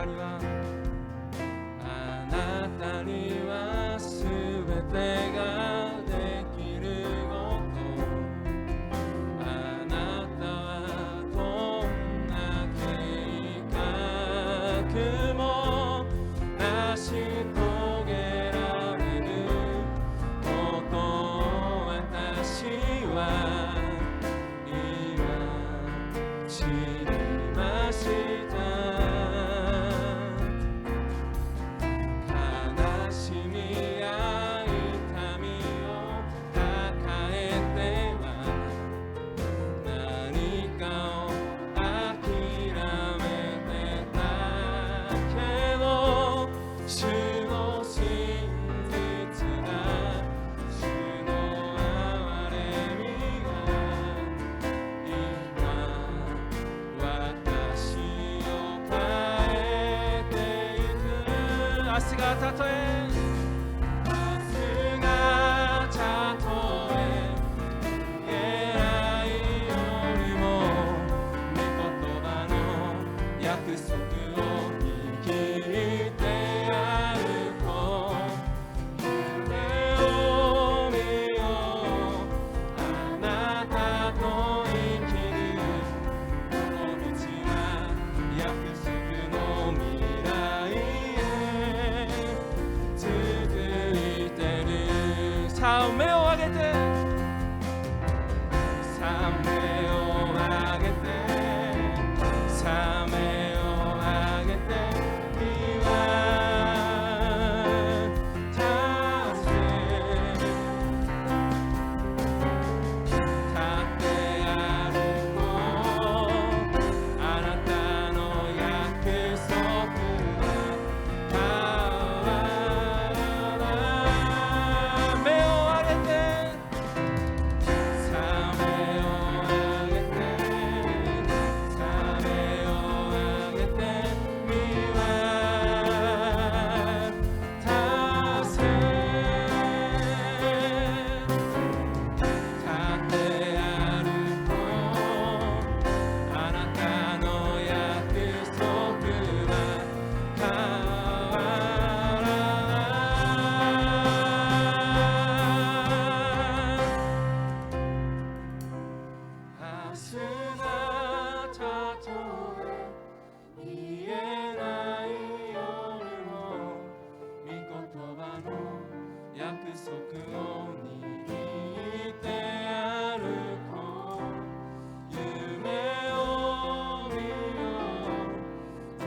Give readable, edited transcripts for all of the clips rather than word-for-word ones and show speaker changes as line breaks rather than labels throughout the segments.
たにはあなたにはすべてができること。あなたはどんな計画も成し遂げられることを私は今知りました。悲しみや痛みを抱えては何かを諦めてたけど、主の真実が、主の憐れみが今私を変えてゆく。明日がたとえ明日がたとえ見えない夜も御言葉の約束を握って歩こう。夢を見よう。あなたと生きるこの道は約束の未来へ続いてる。さあ目を上げて、さあ目を上げて、さあ目を上げて、見渡せ立って歩こう。あなたの約束は変わらない。目を上げて、さあ目を上げて、さあ目を上げて、見渡せ立って歩こう。あなたの約束は変わらない。明日がたとえ見えない夜も御言葉の約束を握って歩こう。夢を見よう。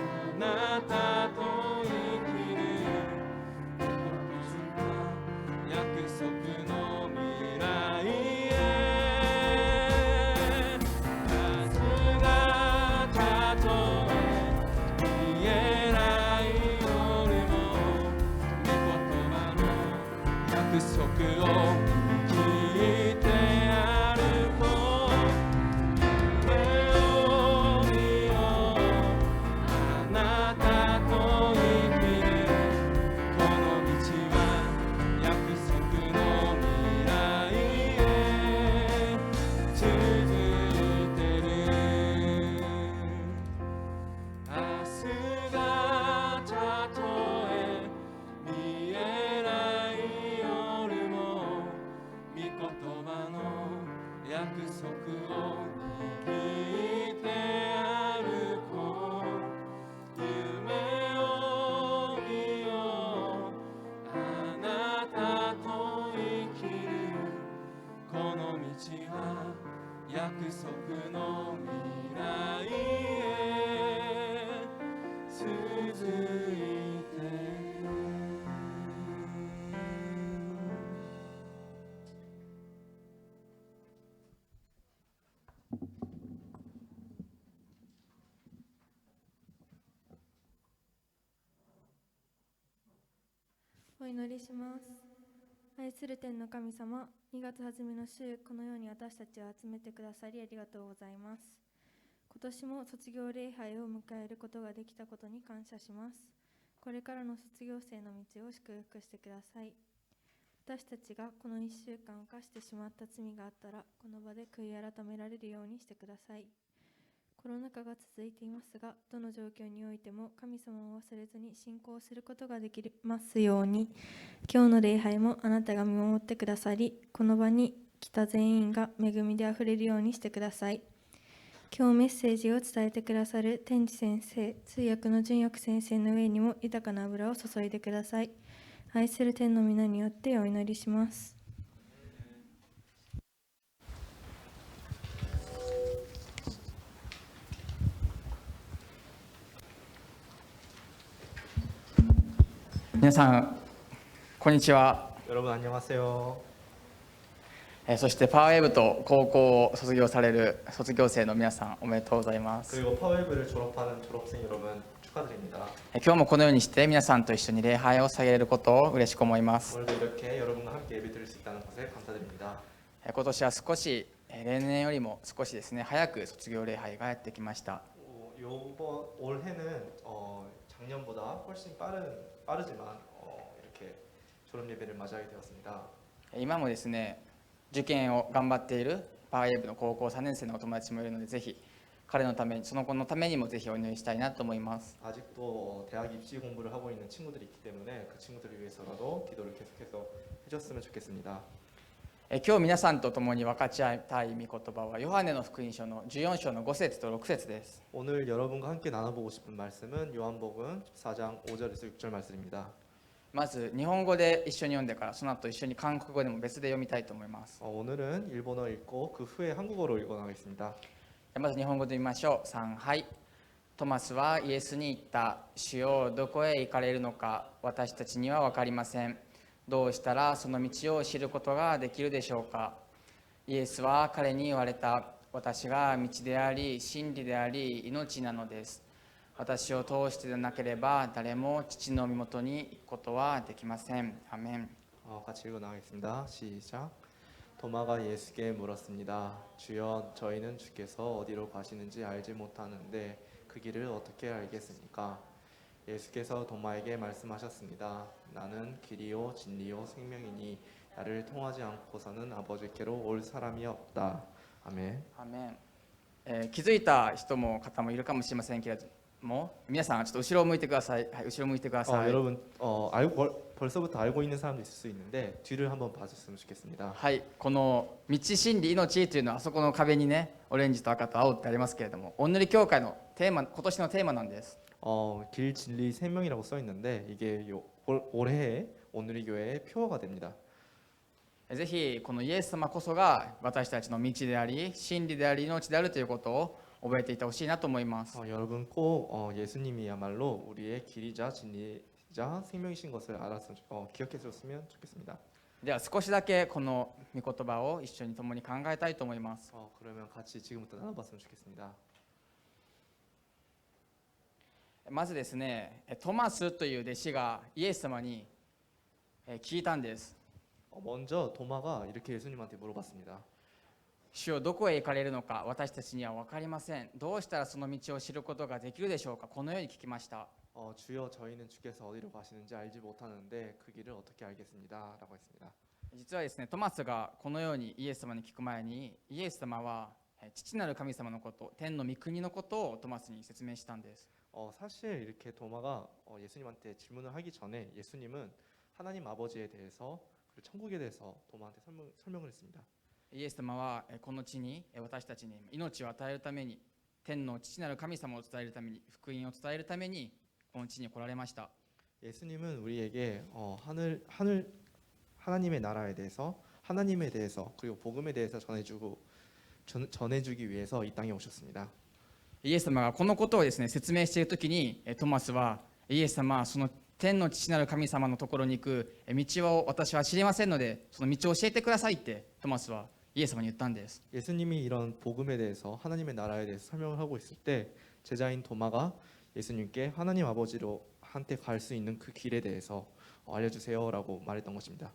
あなたと生きる約束の未来へ。明日がたとえ見えない夜も御言葉の約束を握って歩こう。夢を見よう。あなたと生きるこの道は約束の未来へ続いてる。明日がたとえ見えない夜も御言葉の約束を握って歩こう。夢を見よう。あなたと生きるこの道は約束の未来へ続いてる。
お祈りします。愛する天の神様、2月初めの週、このように私たちを集めてくださりありがとうございます。今年も卒業礼拝を迎えることができたことに感謝します。これからの卒業生の道を祝福してください。私たちがこの1週間犯してしまった罪があったら、この場で悔い改められるようにしてください。コロナ禍が続いていますが、どの状況においても神様を忘れずに信仰することができますように。今日の礼拝もあなたが見守ってくださり、この場に来た全員が恵みであふれるようにしてください。今日メッセージを伝えてくださる天智先生、通訳の純訳先生の上にも豊かな油を注いでください。愛する天の皆によってお祈りします。
皆さんこんにちは。
여러분 안녕하세요.
そしてパワーウェブと高校を卒業される卒業生の皆さんおめでとうございます。
그리고 파워웨브를 졸업하는 졸업생 여러분 축하드립니다.
今日もこのようにして皆さんと一緒に礼拝を捧げることを嬉しく思います。
오늘도 이렇게 여러분과 함께 예배드릴 수 있다는 것에 감사드립니다.
今年は少し例年よりも少しですね早く卒業礼拝がやってきました。
요번 올해는 작년보다 훨씬 빠르지만 이렇게 졸업 예배를 맞이하게 되었습니다.
今もですね受験を頑張っているパワーウェブの高校3年生のお友達もいるので、ぜひ彼のためにその子のためにもぜひお祈りしたいなと思います。
아직도 대학 입시 공부를 하고 있는 친구들이 있기 때문에 그 친구들을 위해서라도 기도를 계속해서 해줬으면 좋겠습니다.
今日皆さんと共に分かち合いたい御言葉はヨハネの福音書の14章の5節と6節です。
오늘 여러분과 함께 나눠보고 싶은 말씀은 요한복음 14장 5절에서 6절 말씀입니다.
まず日本語で一緒に読んでから、その後一緒に韓国語でも別で読みたいと思います。
오늘은 일본어 읽고 그 후에 한국어로 읽어나가겠습니다.
まず日本語で見ましょう。3、はい。トマスはイエスに言った。主よ、どこへ行かれるのか私たちには分かりません。どうしたらその道を知ることができるでしょうか。イエスは彼に言われた。私が道であり真理であり命なのです。私を通してでなければ誰も父の身元に行くことはできません。アメン。
같이 읽어나가겠습니다. 시작. 도마가 예수께 물었습니다. 주여, 저희는 주께서 어디로 가시는지 알지 못하는데 그 길을 어떻게 알겠습니까? 예수께서 도마에게 말씀하셨습니다. 나는 길이요 진리요 생명이니 나를 통하지 않고서는 아버지께로 올 사람이 없다. 아멘.
アメン。気づいた人も方もいるかもしれませんけれども、皆さんちょっと後ろを向いてください。はい、後ろ向いてください。
여러분 벌써부터 알고 있는 사람도 있을 수 있는데 뒤를 한번 봐줬으면 좋겠습니다.
はい、この道真理命というのはあそこの壁にね、オレンジと赤と青ってありますけれども、お塗り教会のテーマ、今年のテーマなんです。
길 진리 생명이라고 써 있는데 이게 올해의 오늘의 교회의 표어가 됩니다.
ぜひこのイエス様こそが私たちの道であり真理であり命であるということを覚えていてほしいなと思います。
여러분 꼭 예수님이야말로 우리의 길이자 진리자 생명이신 것을 알아서 기억해줬으면 좋겠습니다.
では少しだけこの御言葉を一緒に共に考えたいと思います。
그러면 같이 지금부터 나눠봤으면 좋겠습니다.
まずですね、トマスという弟子がイエス様に聞いたんです。
먼저 도마가 이렇게 예수님한테 물어봤습니다.
主よ、どこへ行かれるのか私たちには分かりません。どうしたらその道を知ることができるでしょうか。このように聞きました。
주여, 저희는 주께서 어디로 가시는지 알지 못하는데 그 길을 어떻게 알겠습니다. 라고 했습니다.
実はですね、トマスがこのようにイエス様に聞く前に、イエス様は父なる神様のこと、天の御国のことをトマスに説明したんです。
사실 이렇게 도마가 예수님한테 질문을 하기 전에 예수님은 하나님 아버지에 대해서 그리고 천국에 대해서 도마한테 설명을 했습니다.
イエス様はこの地に私たちに命を与えるために、天の父なる神様を伝えるために、福音を伝えるためにこの地に来られました。
예수님은 우리에게 하나님의 나라에 대해서 그리고 복음에 대해서 전해주기 위해서 이 땅에 오셨습니다.
イエス様がこのことをですね説明しているときに、トマスはイエス様はその天の父なる神様のところに行く道を私は知りませんので、その道を教えてくださいってトマスはイエス様に言ったんです。
예수님이 이런 복음에 대해서 하나님의 나라에 대해서 설명을 하고 있을 때 제자인 도마가 예수님께 하나님 아버지로 한테 갈 수 있는 그 길에 대해서 알려주세요라고 말했던 것입니다.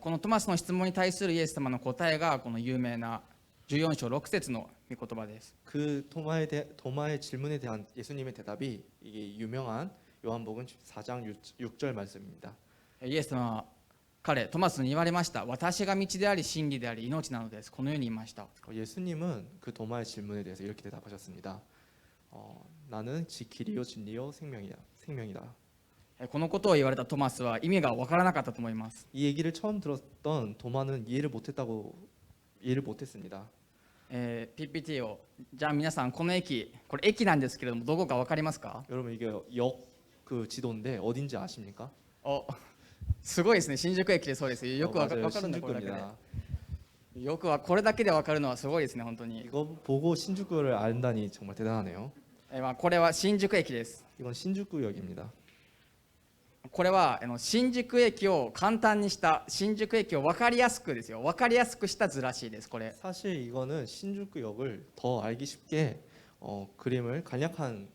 このトマスの質問に対するイエス様の答えがこの有名な14章6節の御言葉です。
그 도마의 질문에 대한 예수님의 대답이 이게 유명한 요한복음 14장 6절 말씀입니다.
イエス様はトマスに言われました。私が道であり真理であり命なのです。このように言いました。
예수님은 그 도마의 질문에 대해서 이렇게 대답하셨습니다.
나는 길이요 진리요 생명이다.
このことを言われたトマスは意味が分からなかったと思います。
이 얘기를 처음 들었던 도마는 이해를 못했습니다.
PPT をじゃあ皆さんこの駅これ駅なんですけれどもどこか分かりますか？
여러분 이게 역 그 지도인데 어딘지 아십니까?
すごいですね。新宿駅でそうです。よくわか
맞아요.
るんだこれだけ
신주쿠입니다.
で。よくはこれだけで分かるのはすごいですね本当に。
이거 보고 신주쿠를 안다니 정말 대단하네요.
これは新宿駅です。
이건 신주쿠역입니다.
これは新宿駅を簡単にした新宿駅を分かりやすくですよ。分かりやすくした図らしいですこれ。
사실 이거는 신주쿠역을 더 알기 쉽게 그림을 간략한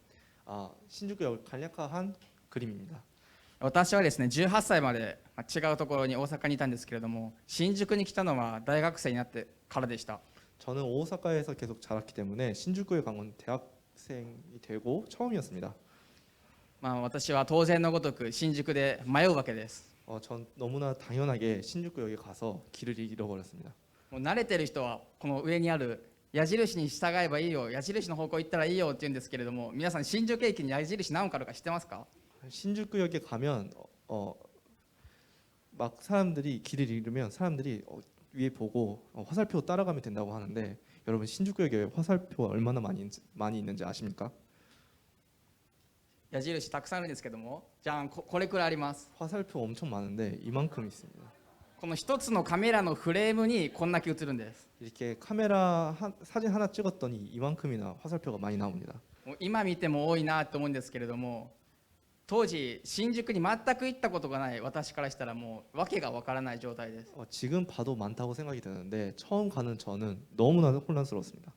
신주쿠역을 간략화한 그림입니다.
私はですね18歳まで違うところに大阪にいたんですけれども新宿に来たのは大学生になってからでした。
저는 오사카에서 계속 자랐기 때문에 신주쿠에 간 건 대학생이 되고 처음이었습니다.
私は当然のごとく新宿で迷うわけです。
전 너무나 당연하게 신주쿠역에 가서 길을 잃어버렸습니다.
もう慣れてる人はこの上にある矢印に従えばいいよ矢印の方向行ったらいいよって言うんですけれども皆さん新宿駅に矢印何個あるか知ってますか？
신주쿠역에 가면 막 사람들이 길을 잃으면 사람들이 위에 보고 화살표 따라가면 된다고 하는데 여러분 신주쿠역에 화살표가 얼마나 많이 있는지 아십니까?
矢印たくさんあるんですけどもじゃあこれくらいあります。
화살표 엄청 많은데 이만큼 있습니다.
この一つのカメラのフレームにこんだけ映るんです。
이렇게 사진 하나 찍었더니 이만큼이나 화살표가 많이 나옵니다.
もう今見ても多いなと思うんですけれども当時新宿に全く行ったことがない私からしたらもう訳がわからない状態です。
지금 봐도 많다고 생각이 드는데 처음 가는 저는 너무나 혼란스러웠습니다.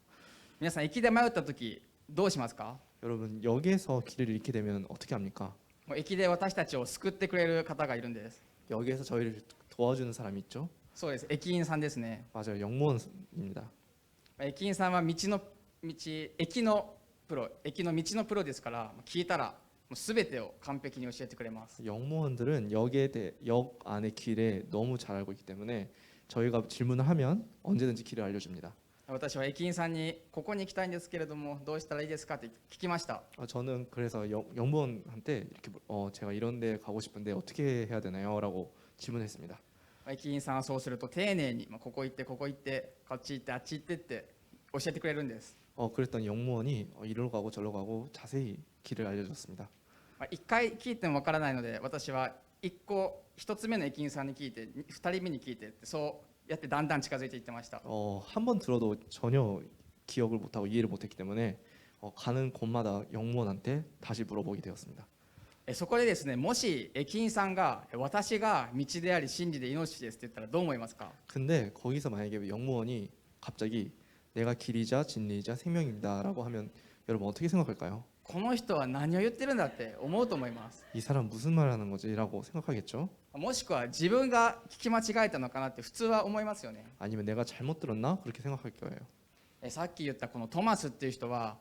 皆さん駅で迷った時どうしますか？
여러분 여기에서 길을 잃게 되면 어떻게 합니까?
もう駅で私たちを救ってくれる方がいるんです。
여기에서 저희를 도와주는 사람이 있죠?
そうです。駅員さんですね。
맞아요. 영무원입니다.
駅員さんは駅のプロ道のプロですから聞いたらもう全てを完璧に教えてくれます。
영무원들은 역 안의 길에 너무 잘 알고 있기 때문에 저희가 질문을 하면 언제든지 길을 알려줍니다.
私は駅員さんにここに行きたいんですけれどもどうしたらいいですかって聞きました。
저는 그래서 영무원한테 이렇게 제가 이런 데 가고 싶은데 어떻게 해야 되나요? 라고 질문했습니다.
駅員さんはそうすると丁寧にここ行ってここ行ってこっち行ってあっち行ってって教えてくれるんです。
그랬더니 영무원이 이리로 가고 저리로 가고 자세히 길을 알려줬습니다.
1回聞いてもわからないので私は1つ目の駅員さんに聞いて2人目に聞いてそうやってだんだん近づいていってました。
한 번 들어도 전혀 기억을 못하고 이해를 못했기 때문에 가는 곳마다 영무원한테 다시 물어보게 되었습니다.
そこでですねもし駅員さんが私が道であり真理で命ですって言ったらどう思いますか？
근데 거기서 만약에 영무원이 갑자기 내가 길이자 진리이자 생명입니다라고 하면 여러분 어떻게 생각할까요?
この人は何を言ってるんだって思うと思います。
이 사람 무슨 말 하는 거지라고 생각하겠죠?
もしくは自分が聞き間違えたのかなって普通は思いますよね。
아니면 내가 잘못 들었나? 그렇게 생각할 거예요.
さっき言ったこのトマスっていう人は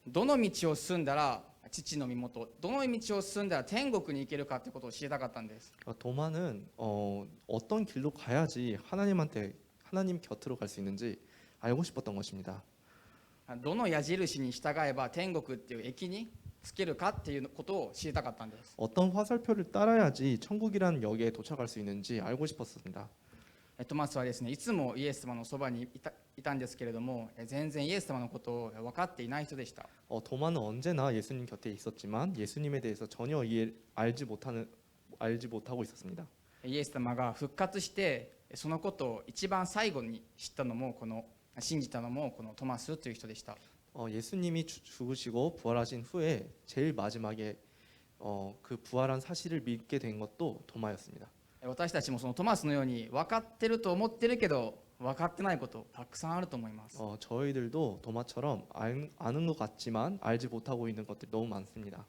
どの道を進んだら父の身元どの道を進んだら天国に行けるかってことを知りたかったんです。
도마는 어떤 길로 가야지 하나님 곁으로 갈 수 있는지 알고 싶었던 것입니다.
どの矢印に従えば天国っていう駅につけるかっていうことを知りたかったんです。
어떤 화살표를 따라야지 천국이라는 역에 도착할 수 있는지 알고 싶었습니다.
トマスはですねいつもイエス様のそばにいたんですけれども全然イエス様のことを分かっていない人でした。
도마는 언제나 예수님 곁에 있었지만 예수님에 대해서 전혀 알지 못하고 있었습니다.
イエス様が復活してそのことを一番最後に知ったのも信じたのもこのトマスという人でした。
예수님이 죽으시고 부활하신 후에 제일 마지막에 그 부활한 사실을 믿게 된 것도 도마였습니다.
私たちもそのトマスのように分かってると思ってるけど分かってないことたくさんあると思います。
저희들도 도마처럼 아는 것 같지만 알지 못하고 있는 것들이 너무 많습니다.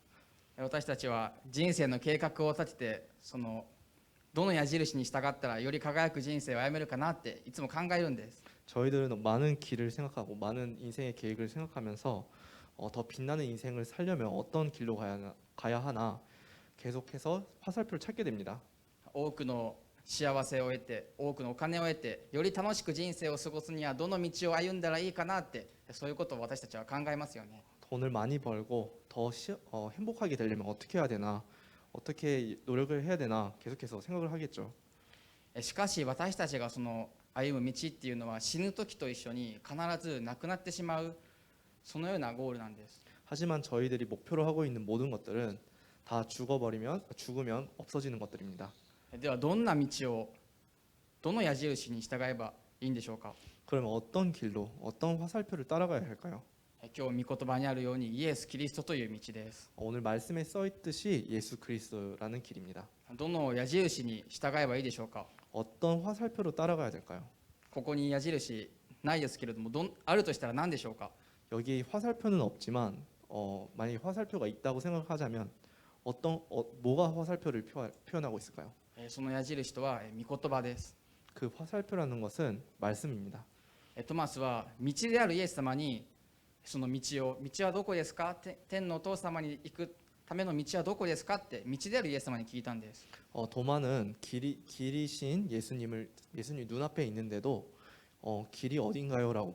私たちは人生の計画を立ててどの矢印に従ったらより輝く人生を歩めるかなっていつも考えるんです。
저희들은 많은 길을 생각하고 많은 인생의 계획을 생각하면서 더 빛나는 인생을 살려면 어떤 길로 가야 하나 계속해서 화살표를 찾게 됩니다.
多くの幸せを得て多くのお金を得てより楽しく人生を過ごすにはどの道を歩んだらいいかなってそういうことを私たちは考えますよね。
돈을 많이 벌고 더 행복하게 되려면 어떻게 해야 되나, 어떻게 노력을 해야 되나 계속해서 생각을 하겠죠.
しかし私たちがその歩む道っていうのは死ぬ時と一緒に必ずなくなってしまうそのようなゴールなんです。
하지만 저희들이 목표로 하고 있는 모든 것들은 다 죽으면 없어지는 것들입니다.
ではどんな道をどの矢印に従えばいいんでしょうか。
그러면 어떤 길로, 어떤 화살표를 따라가야 할까요?
今日御言葉にあるようにイエス・キリストという道です。
오늘 말씀에 써 있듯이 예수 그리스도라는 길입니다.
どの矢印に従えばいいでしょうか。
어떤 화살표로 따라가야 될까요?
ここに矢印ないですけれどもあるとしたら何でしょうか。
여기 화살표는 없지만 만약에 화살표가 있다고 생각하자면 뭐가 화살표를 표현하고 있을까요?
その矢印とは御言葉です。
그 화살표라는 것은 말씀입니다.
トマスは道であるイエス様にその道はどこですか、天のお父様に行くための道はどこですかって道であるイエス様に聞いたんです。
도마는 길이신 예수님 눈앞에 있는데도 길이 어딘가요라고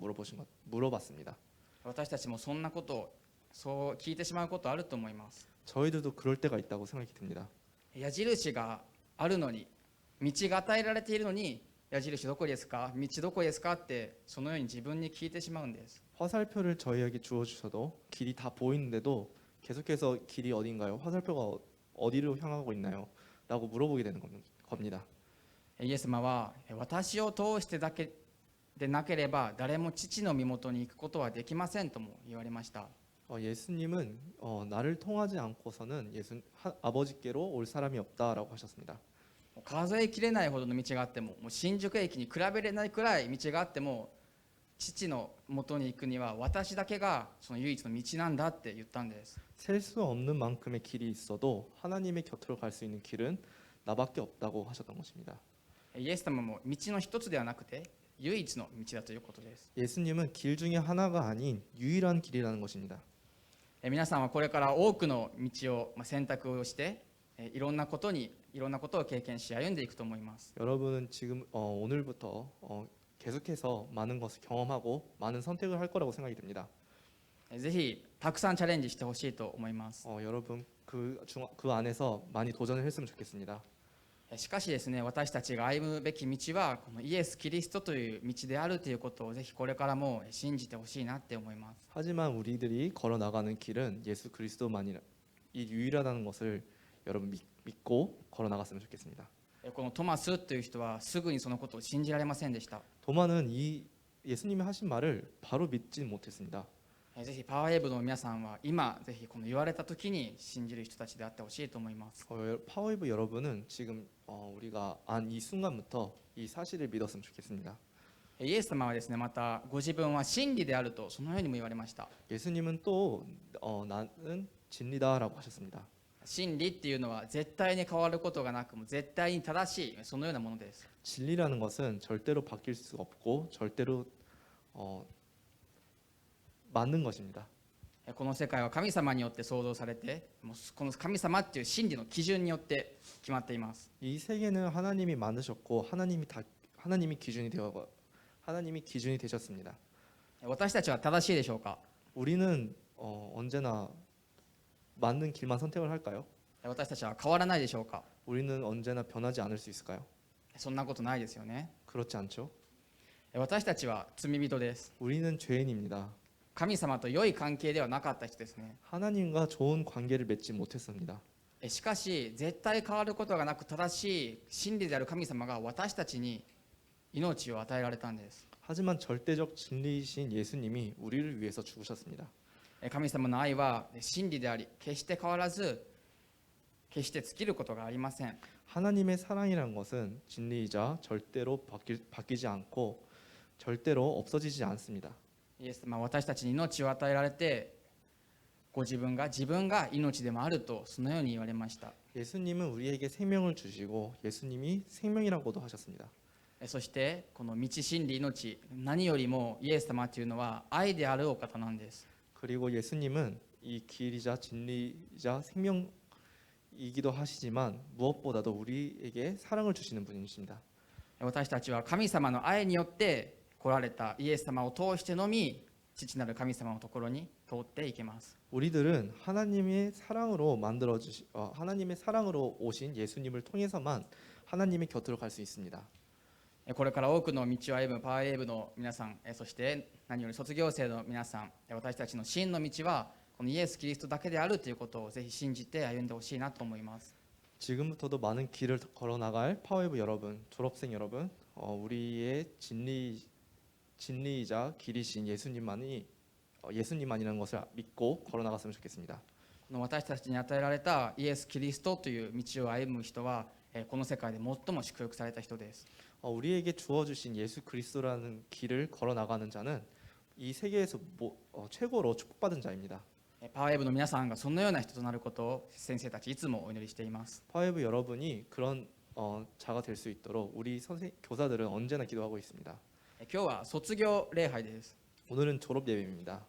물어봤습니다.
私たちもそんなことをそう聞いてしまうことあると思います。
저희들도 그럴 때가 있다고 생각이 듭니다.
矢印があるのに道が与えられているのに矢印どこですか、道どこですかってそのように自分に聞いてしまうんです。
화살표를 저희에게 주어주셔도 길이 다 보이는데도 계속해서 길이 어딘가요? 화살표가 어디로 향하고 있나요? 라고 물어보게 되는 겁니다.
イエス様は私を通してだけでなければ誰も父の身元に行くことはできませんとも言われました。
예수님은 나를 통하지 않고서는 아버지께로 올 사람이 없다라고 하셨습니다.
数えきれないほどの道があっても、もう新宿駅に比べれないくらい道があっても父の元に行くには私だけがその唯一の道なんだって言ったんです。
셀 수 없는 만큼의 길이 있어도 하나님의 곁으로 갈 수 있는 길은 나밖에 없다고 하셨던 것입니다.
イエス様も道の一つではなくて唯一の道だということです。
예수님은 길 중에 하나가 아닌 유일한 길이라는 것입니다.
皆さんはこれから多くの道を選択をしていろんなことを経験し歩んでいくと思います。
여러분은 지금 오늘부터 계속해서 많은 것을 경험하고 많은 선택을 할 거라고 생각이 듭니다.
ぜひたくさんチャレンジしてほしいと思います。
여러분 그 안에서 많이 도전을 했으면 좋겠습니다.
しかしですね、私たちが歩むべき道はこのイエス・キリストという道であるということをぜひこれからも信じてほしいなって思います。
하지만 우리들이 걸어 나가는 길은 예수 그리스도만이 유일하다는 것을 여러분 믿고 걸어 나갔으면 좋겠습니다.
このトマスという人はすぐにそのことを信じられませんでした。
도마는 이 예수님이 하신 말을 바로 믿지 못했습니다.
ぜひパワーウェーブの皆さんは今ぜひこの言われた時に信じる人たちであってほしいと思います。
파워웨이브 여러분은 지금 우리가 안 이 순간부터 이 사실을 믿었으면 좋겠습니다.
イエス様はですね、またご自分は真理であるとそのようにも言われました。
예수님은 또 나는 진리다라고 하셨습니다.
真理っていうのは絶対に変わることがなく、もう絶対に正しいそのようなものです。
진리라는 것은 절대로 바뀔 수 없고 절대로 맞는 것입니다.
この世界は神様によって創造されて、もうこの神様っていう真理の基準によって決まっています。
이 세계는 하나님이 만드셨고 하나님이 기준이 되셨습니다.
私たちは正しいでしょうか。
우리는 언제나 맞는 길만 선택을 할까요?
私たちは変わらないでしょうか。
우리는 언제나 변하지 않을 수 있을까요?
そんなことないですよね。
그렇지 않죠?
私たちは罪人です。
우리는 죄인입니다.
神様と良い関係ではなかった人ですね。
하나님과 좋은 관계를 맺지 못했습니다.
しかし絶対変わることがなく正しい真理である神様が私たちに命を与えられたんです。
하지만 절대적 진리이신 예수님이 우리를 위해서 죽으셨습니다.
神様の愛は真理であり決して変わらず決して尽きることがありません。
하나님의 사랑이란 것은 진리이자 절대로 바뀌지 않고 절대로 없어지지 않습니다.
イエス様は私たちに命を与えられてご自分が命でもあるとそのように言われました。
예수님은 우리에게 생명을 주시고 예수님이 생명이라고도 하셨습니다.
そしてこの道真理命何よりもイエス様というのは愛であるお方なんです。
그리고 예수님은 이 길이자 진리이자 생명이기도 하시지만 무엇보다도 우리에게 사랑을 주시는 분이십니다.
私たちは神様の愛によって来られたイエス様を通してのみ父なる神様のところに通っていけます。
우리들은 하나님의 사랑으로 하나님의 사랑으로 오신 예수님을 통해서만 하나님의 곁으로 갈 수 있습니다.
これから多くの道を歩むパワーウェーブの皆さん、そして何より卒業生の皆さん、私たちの真の道はこのイエス・キリストだけであるということをぜひ信じて歩んでほしいなと思います。
지금부터도 많은 길을 걸어 나갈 파워웨이브 여러분, 졸업생 여러분, 우리의 진리이자 길이신 예수님만이라는 것을 믿고 걸어 나갔으면 좋겠습니다.
この私たちに与えられたイエス・キリストという道を歩む人はこの世界で最も祝福された人です。
우리에게 주어 주신 예수 그리스도라는 길을 걸어 나가는 자는 이 세계에서 최고로 축복받은 자입니다.
パワーウェーブの皆さんがそのような人となることを先生たちいつもお祈りしています。
파웨이브 여러분이 그런 자가 될 수 있도록 우리 교사들은 언제나 기도하고 있습니다.
今日は卒業礼拝です。
오늘은 졸업 예배입니다.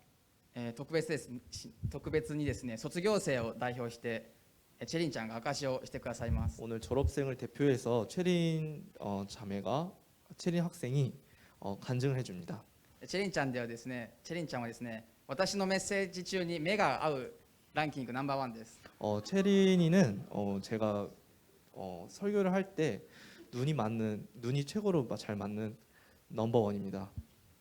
特別にですね、卒業生を代表してチェリンちゃんが証しをしてくださいます。
오늘 졸업생을 대표해서 체린 학생이 간증을 해줍니다.
チェリンちゃんはですね、私のメッセージ中に目が合うランキングナンバーワンです。
체린이는 제가 설교를 할 때 눈이 최고로 잘 맞는 넘버원입니다.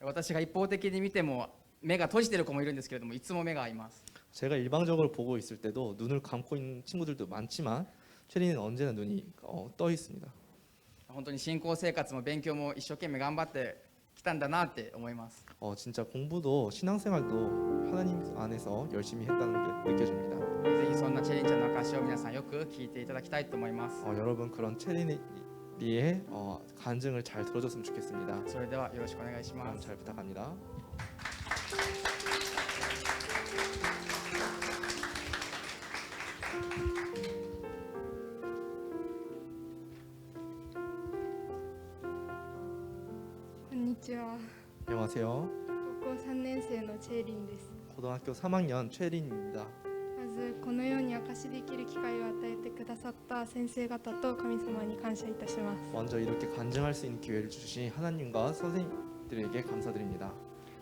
私が一方的に見ても目が閉じている子もいるんですけれども、いつも目が合います。
제가 일방적으로 보고 있을 때도 눈을 감고 있는 친구들도 많지만 체린은 언제나 눈이 떠 있습니다.
本当に信仰生活も勉強も一生懸命頑張ってきたんだなって思います。
진짜 공부도 신앙생활도 하나님 안에서 열심히 했다는 게 느껴집니다.
ぜひそんなチェリンちゃんの証を皆さんよく聞いていただきたいと思います。
여러분 그런 체린이의 간증을 잘 들어줬으면 좋겠습니다.
それではよろしくお願いしま
그럼
す。
잘 부탁합니다. 안녕하세요.
高校3年生のチェーリンです。
고등학교 3학년 최린입니다.
まずこのように証しできる機会を与えてくださった先生方と神様に感謝いたします。
먼저 이렇게 간증할 수 있는 기회를 주신 하나님과 선생님들에게 감사드립니다.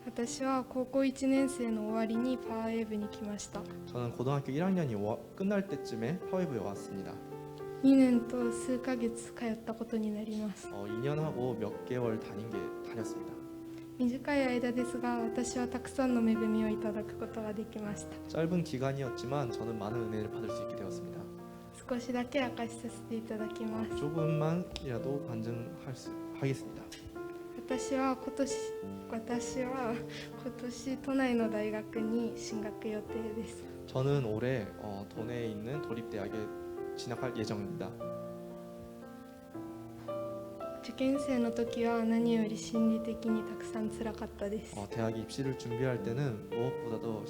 私は高校1年生の終わりにパワーウェーブに来ました。
저는 고등학교 1학년이 끝날 때쯤에 파웨이브에 왔습니다.
2年と数ヶ月通ったことになります。
2년하고 몇 개월 다녔습니다.
短い間ですが、私はたくさんの恵みをいただくことができました。
짧은 기간이었지만 저는 많은 은혜를 받을 수 있게 되었습니다.
少しだけ明かしさせていただきます。
조금만이라도 하겠습니다.
私は今年都内の大学に進学予定です。
저는 올해 도내에 있는 도립대학에 진학할 예정입니다.
受験生の時は何より心理的にたくさん辛かったです。
대학 입시를 준비할 때는 무엇보다도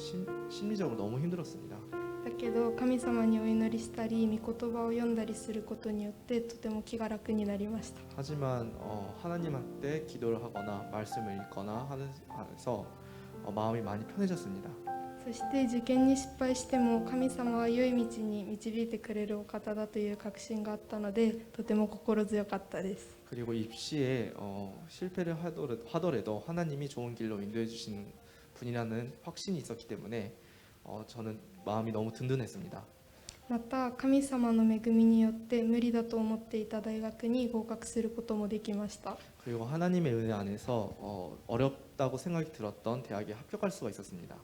심리적으로 너무 힘들었습니다.
だけど神様にお祈りしたり御言葉を読んだりすることによってとても気が楽になりました。
하지만 하나님한테 기도를 하거나 말씀을 읽거나 하면서 마음이 많이 편해졌습니다.
そして受験に失敗しても神様は良い道に導いてくれるお方だという確信があったのでとても心強かったです。
그리고 입시에 실패를 하더라도 하나님이 좋은 길로 인도해 주시는 분이라는 확신이 있었기 때문에 저는 마음이 너무 든든했습니다.
また神様の恵みによって無理だと思っていた大学に合格することもできました。
그리고 하나님의 은혜 안에서 어렵다고 생각이 들었던 대학에 합격할 수가 있었습니다.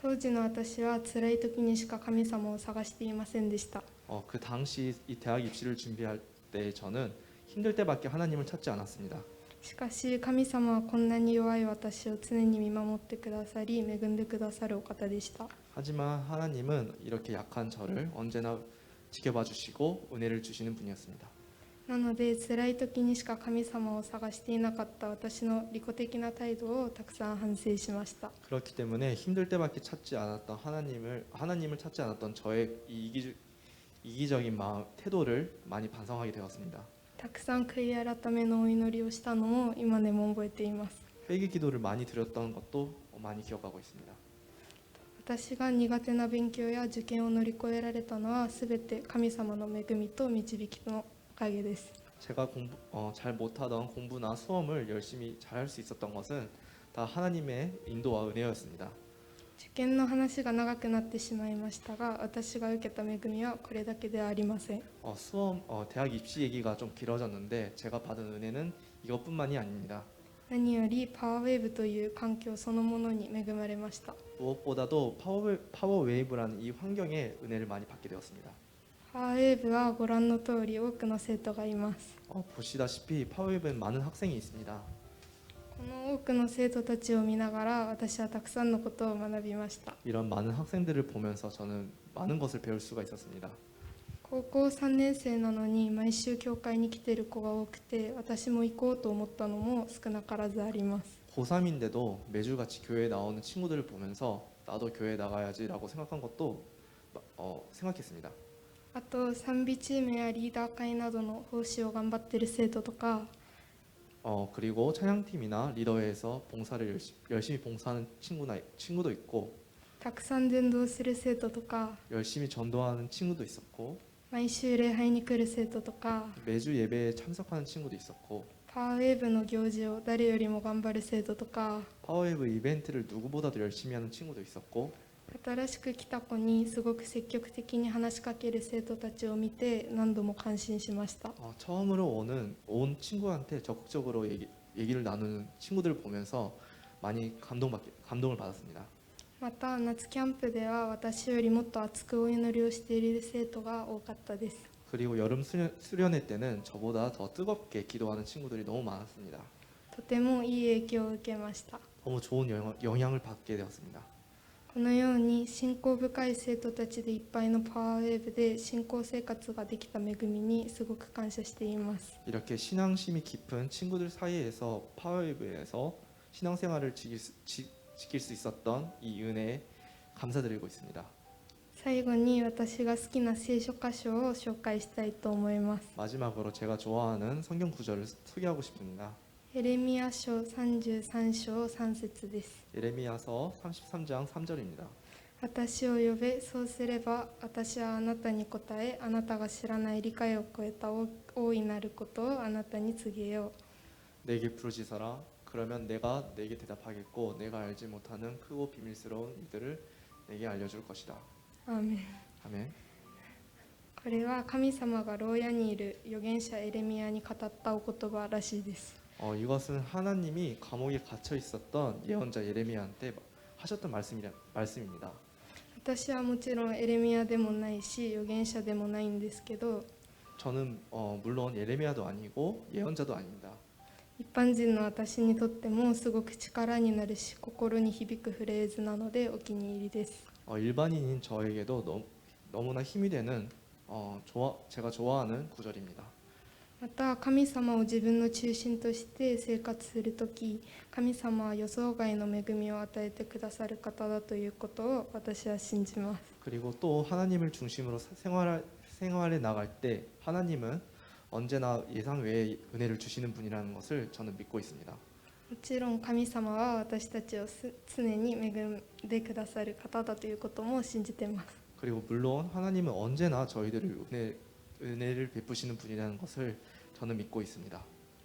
当時の私は辛い時にしか神様を探していませんでした。
그 당시 이 대학 입시를 준비할 때 저는 힘들 때밖에 하나님을 찾지 않았습니다.
しかし神様はこんなに弱い私を常に見守ってくださり恵んでくださるお方でした。
하지만 하나님은 이렇게 약한 저를 언제나 지켜봐 주시고 은혜를 주시는 분이었습니다.
なので辛い時にしか神様を探していなかった私の利己的な態度をたくさん反省しました。
그렇기 때문에 힘들 때밖에 찾지 않았던 하나님을 찾지 않았던 저의 이기적인 마음 태도를 많이 반성하게 되었습니다.
たくさん悔い改めのお祈りをしたのも今でも覚えています。
회개 기도를 많이 드렸던 것도 많이 기억하고 있습니다.
私が苦手な勉強や受験を乗り越えられたのはすべて神様の恵みと導きのおかげです。
제가 잘 못하던 공부나 수험을 열심히 잘할 수 있었던 것은 다 하나님의 인도와 은혜였습니다.
受験の話が長くなってしまいましたが、私が受けた恵みはこれだけではありません。
대학 입시 얘기가 좀 길어졌는데 제가 받은 은혜는 이것뿐만이 아닙니다.
何よりパワーウェーブという環境そのものに恵まれました。
무엇보다도 파워웨이브라는 이 환경에 은혜를 많이 받게 되었습니다.
パワーウェーブはご覧の通り多くの生徒がいます。
보시다시피 파워웨이브엔 많은 학생이 있습니다.
この多くの生徒たちを見ながら私はたくさんのことを学びました。
이런 많은 학생들을 보면서 저는 많은 것을 배울 수가 있었습니다.
高校3年生なのに毎週教会に来ている子が多くて、私も行こうと思ったのも少なからずあります。
고3인데도 매주 같이 교회에 나오는 친구들을 보면서 나도 교회에 나가야지라고 생각한 것도 생각했습니다.
あと賛美チームやリーダー会などの奉仕を頑張っている生徒とか、
그리고 찬양팀이나 리더회에서 봉사를 열심히 봉사하는 친구도 있고
たくさん伝道する生徒とか、
열심히 전도하는 친구도 있었고
毎週礼拝に来る生徒とか、
매주 예배에 참석하는 친구도 있었고
パワーウェーブの行事を誰よりも頑張る生徒とか、
파워웨이브 이벤트를 누구보다도 열심히 하는 친구도 있었고
新しく来た子にすごく積極的に話しかける生徒たちを見て何度も感心しました。
처음으로 온 친구한테 적극적으로 얘기를 나누는 친구들을 보면서 많이 감동을 받았습니다.
また夏キャンプでは私よりもっと熱くお祈りをしている生徒が多かったです。
그리고 여름 수련회 때는 저보다 더 뜨겁게 기도하는 친구들이 너무 많았습니다.
とてもいい影響を受けました。
너무 좋은 영향을 받게 되었습니다.
このように信仰深い生徒たちでいっぱいのパワーウェーブで信仰生活ができた恵みにすごく感謝しています。
이렇게 신앙심이 깊은 친구들 사이에서 파워웨이브에서 신앙생활을 지킬 수 있었던 이 은혜에 감사드리고 있습니다.
最後に私が好きな聖書箇所を紹介したいと思います。
마지막으로 제가 좋아하는 성경 구절을 소개하고 싶습니다.
エレミヤ書33章3節です。
예레미야서 33장 3절입니다.
私を呼べ、そうすれば私はあなたに答え、あなたが知らない理解を超えた大いなることをあなたに告げよう。
내게 부르짖어라. 그러면 내가 내게 대답하겠고 내가 알지 못하는 크고 비밀스러운 일들을 내게 알려줄 것이다.
アーメン。
아멘.
これは神様が牢屋にいる預言者エレミヤに語ったお言葉らしいです。
이것은 하나님이 감옥에 갇혀 있었던 예언자 예레미야한테 하셨던 말씀입니다.
私はもちろんエレミヤでもないし預言者でもないんですけど、
저는 물론 예레미야도 아니고 예언자도 아닙니다.
一般人の私にとってもすごく力になるし心に響くフレーズなのでお気に入りです。
일반인인 저에게도 너무나 힘이 되는 제가 좋아하는 구절입니다.
また神様を自分の中心として生活するとき、神様は予想外の恵みを与えてくださる方だということを私は信じます。
그리고 또 하나님을 중심으로 생활에 나갈 때 하나님은 언제나 예상 외의 은혜를 주시는 분이라는 것을 저는 믿고 있습니다.
もちろん神様は私たちを常に恵んでくださる方だということも信じています。
그리고 물론 하나님은 언제나 저희들을 은혜를 베푸시는 분이라는 것을 저는 믿고 있습니다.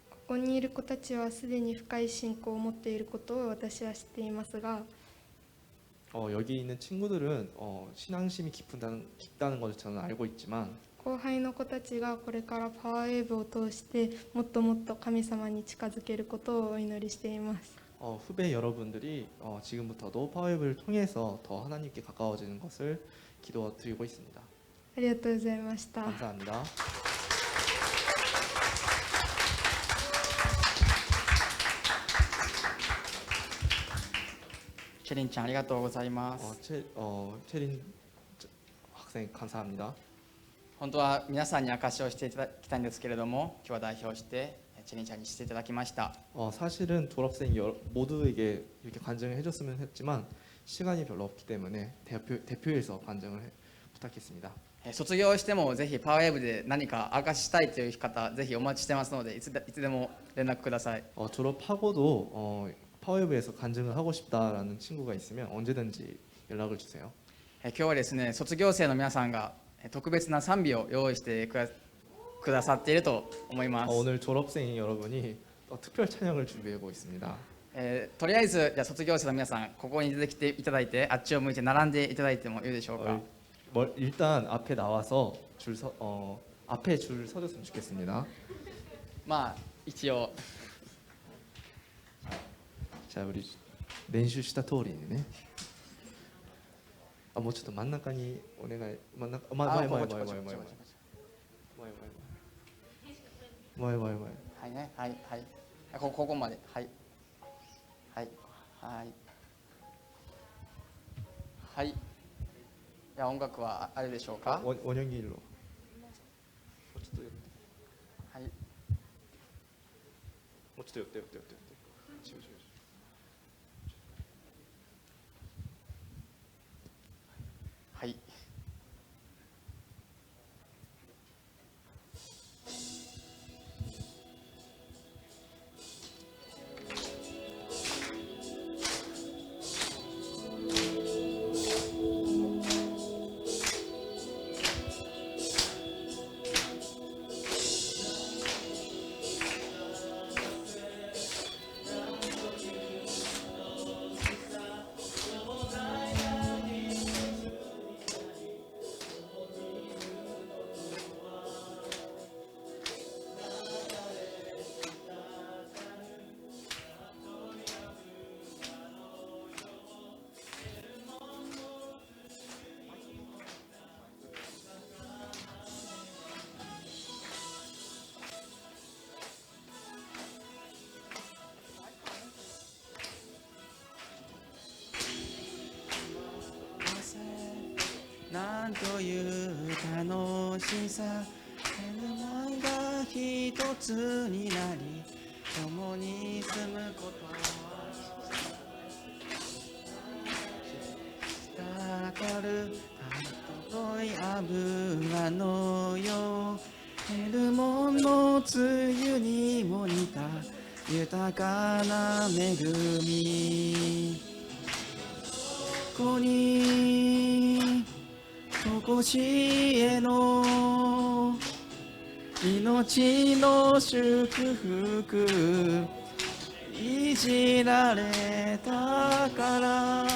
ここにいる子たちはすでに深い信仰を持っていることを私は知っていますが、
여기 있는 친구들은 신앙심이 깊다는 것을 저는 알고 있지만
後輩の子たちがこれからパワーウェーブを通してもっともっと神様に近づけることをお祈りしています。
후배 여러분들이 지금부터도 파워웨이브를 통해서 더 하나님께 가까워지는 것을 기도드리고 있습니다.
ありがとうございました。
감사합니다.
체린ちゃんありがとうございます。
체린 학생 감사합니다.
本当は皆さんに証しをしていただきたいんですけれども、今日は代表してチェリンちゃんにしていただきました。
사실은 졸업생 모두에게 이렇게 간증을 해줬으면 했지만 시간이 별로 없기 때문에 대표에서 간증을 부탁했습니다.
卒業してもぜひパワーウェーブで何か証ししたいという方ぜひお待ちしてますのでいつでも連絡ください。
졸업하고도 파워웨이브에서 간증을 하고 싶다라는 친구가 있으면 언제든지 연락을 주세요.
今日はですね、卒業生の皆さんが特別な賛美を用意してくださっていると思います。
오늘 졸업생 여러분이 특별 찬양을 준비하고 있습니다.
とりあえずじゃあ卒業生の皆さんここに出てきていただいてあっちを向いて並んでいただいてもいいでしょうか。
일단 앞에 나와서 앞에 줄 서줬으면 좋겠습니다.
まあ一応
자, 우리練習した通りにね。もうちょっと真ん中にお願い。真ん中、前。
はいね、はいはい。ここまで、はいはいはいはい。じゃあ音楽はあれでしょうか。
원영기 일로.
はい。
뭐ちょっと寄って。
はい。なんという楽しさ、思いが一つになり共に住むことは滴る遠い油のよう、ヘルモンの梅雨にも似た豊かな恵み、ここにとこしえの命の祝福、いじられたから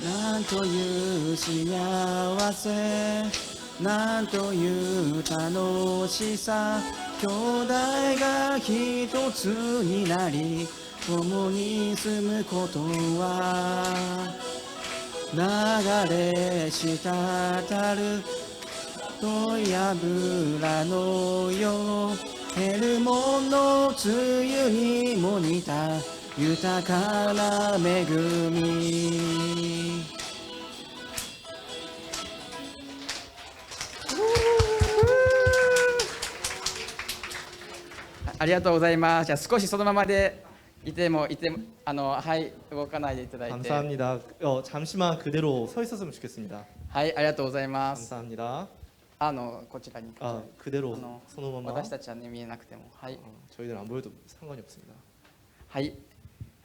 なんという幸せ、なんという楽しさ、兄弟が一つになり共に住むことは流れ滴る遠い油のよう、ヘルモンの梅雨にも似た豊かな恵み。ありがとうございます。じゃあ少しそのままでいてもはい動かないでいただいて。
감사합니다. 잠시만 그대로 서 있었으면 좋겠습니다.
はいありがとうございます。
감사합니다.
こちらに。
그대로そのまま。
私たちはね見えなくてもはい。
저희들 안 보여도 상관이 없습니다.
はい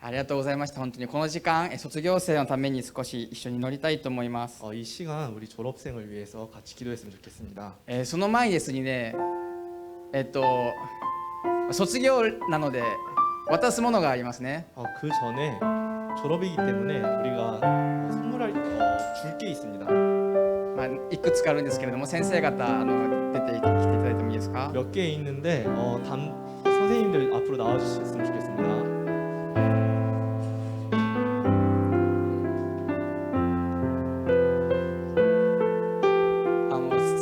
ありがとうございました。本当にこの時間卒業生のために少し一緒に乗りたいと思います。
이 시간 우리 졸업생을 위해서 같이 기도했으면 좋겠습니다.
その前にですね卒業なので渡すものがありますね。
그 전에 졸업이기 때문에 우리가 선물할 줄 게 있습니다.
いくつかあるんですけれども先生方出てきていただいてもいいですか。
몇 개 있는데 선생님들 앞으로 나와주셨으면 좋겠습니다.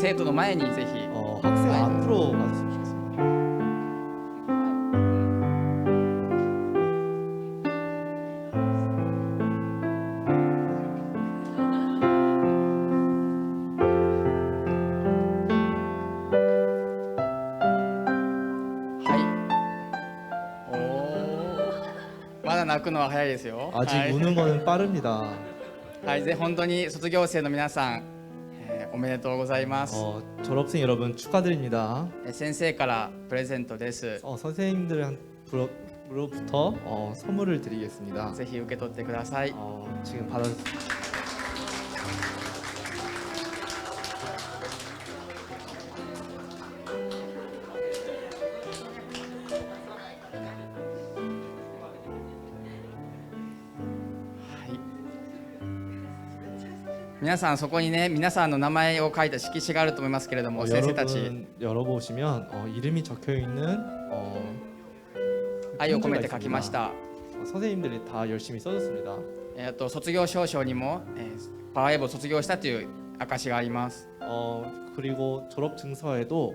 生徒の前にぜひ。
학생 앞으로 가주셨으면 좋겠습니다.
まだ泣くのは早いですよ。
아직 우는 거는 빠릅니다.
はい、本当に卒業生の皆さん、おめでとうございます。
졸업생 여러분 축하드립니다.
先生からプレゼントです。
선생님들로부터 선물을 드리겠습니다.
ぜひ受け取ってください。
지금 받아.
皆さんそこにね、皆さんの名前を書いた色紙があると思いますけれども、先生たち
여러분 열어보시면 이름이 적혀 있는
愛を込めて書きました。
선생님들이 다 열심히 써줬습니다.
卒業証書にも、パワーウェーブを卒業したという証があります。
그리고 졸업 증서에도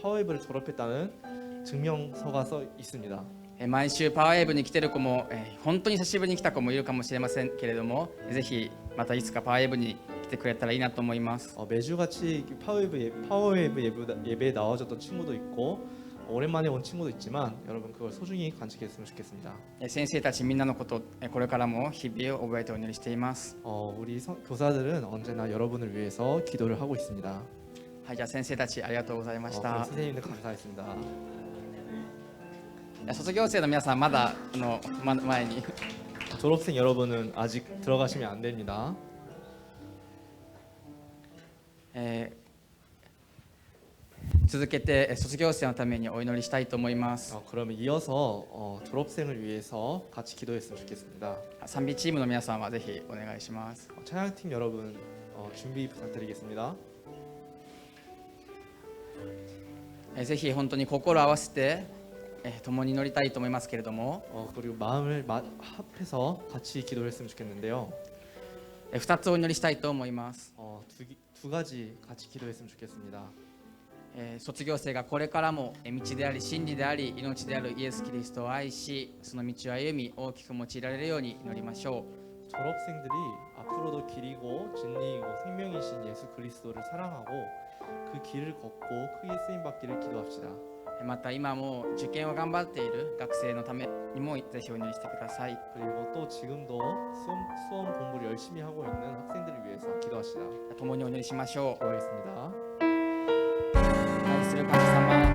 파워웨이브를 졸업했다는 증명서가 써 있습니다.
毎週パワーウェーブに来てる子も、本当に久しぶりに来た子もいるかもしれませんけれども、ぜひまたいつかパワーウェーブに来てくれたらいいなと思います。
매주 같이 파워웨이브 예배에 나와줬던 친구도 있고 오랜만에 온 친구도 있지만 여러분 그걸 소중히 간직했으면 좋겠습니다.
先生たちみんなのこと、これからも日々を覚えてお祈りしています。
우리 교사들은 언제나 여러분을 위해서 기도를 하고 있습니다.
はい、じゃあ先生たちありがとうございまし
그럼
た。
선생님들 감사했습니다.
卒業生の皆さんまだ前に
졸업생 여러분은 아직 들어가시면 안 됩니다.
続けて卒業生のためにお祈りしたいと思います。
그러면 이어서 졸업생을 위해서 같이 기도했으면 좋겠습니다.
賛美チームの皆さんはぜひお願いします。
찬양팀 여러분 준비 부탁드리겠습니다.
ぜひ本当に心を合わせて共に祈りたいと思いますけれども、
그리고 마음을 합해서 같이 기도를 했으면 좋겠는데요.
2つお祈りしたいと思います。
두 가지 같이 기도했으면 좋겠습니다.
卒業生がこれからも道であり真理であり命であるイエス・キリストを愛し、その道を歩み大きく用いられるように祈りましょう。
졸업생들이 앞으로도 길이고 진리이고 생명이신 예수 그리스도를 사랑하고 그 길을 걷고 크게 쓰임 받기를 기도합시다.
また今も受験を頑張っている学生のためにもぜひお祈りしてください。
그리고 또 지금도 수험 공부를 열심히 하고 있는 학생들을 위해서 기도합시다.
共にお祈りしましょう。
기도하겠습니다.